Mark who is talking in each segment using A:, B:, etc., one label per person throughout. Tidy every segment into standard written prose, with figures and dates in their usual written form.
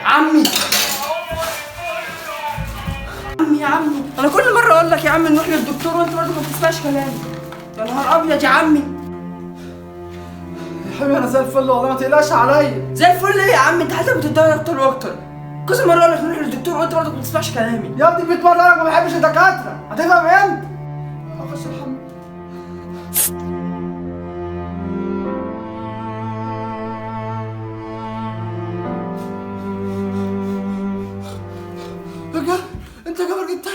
A: عمي عمي يا عمي، انا كل مره اقول لك يا عم نروح للدكتور وانت برضه ما بتسمعش كلامي. يا نهار ابيض يا عمي.
B: يا حبيبي انا زي الفل والله، ما تقلقش عليا.
A: زي الفل ايه يا عم؟ انت حالتك بتتدهور اكتر واكتر. كذا مره اقول لك نروح للدكتور وانت برضه ما بتسمعش كلامي.
B: يا ابني 100 مره انا ما بحبش الدكاتره، هتفهم امتى؟ اخش الحمام. انت جابر جدا.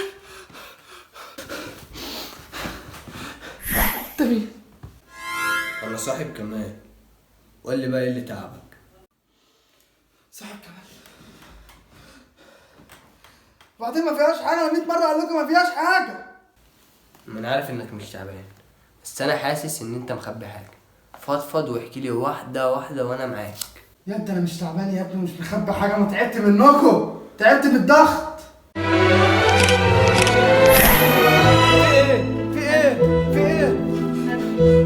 B: انت مين؟
C: انا صاحب كمال. قول لي بقى ايه اللي تعبك؟
B: صاحب كمال. وبعدين ما فيهاش حاجه، انا 100 مره اقول لكم ما فيهاش حاجه.
C: ما انا عارف انك مش تعبان، بس انا حاسس ان انت مخبي حاجه. فضفض واحكي لي واحده واحده وانا معاك.
B: يا ابني انا مش تعبان يا ابني، مش مخبي حاجه، انا تعبت منكم، تعبت بالضغط. في ايه؟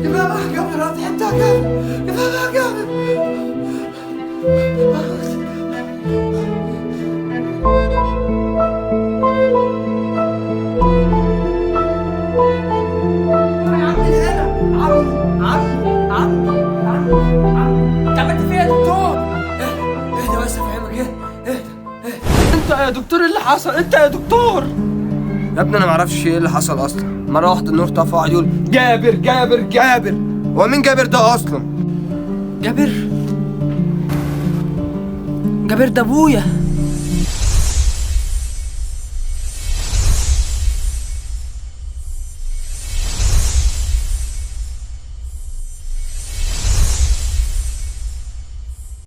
B: كفايه بقى يا جابر، انا تعبت يا جابر، كفايه بقى يا جابر.
A: انت عملت فيا يا دكتور؟
C: اهدى بس افهمك. اهدى.
A: انت يا دكتور ايه اللي حصل؟ انت يا دكتور.
C: يا ابني انا معرفش ايه اللي حصل اصلا. مره واحده النور طفى وقعد يقول جابر جابر جابر. هو مين جابر ده اصلا؟
A: جابر ده ابويا.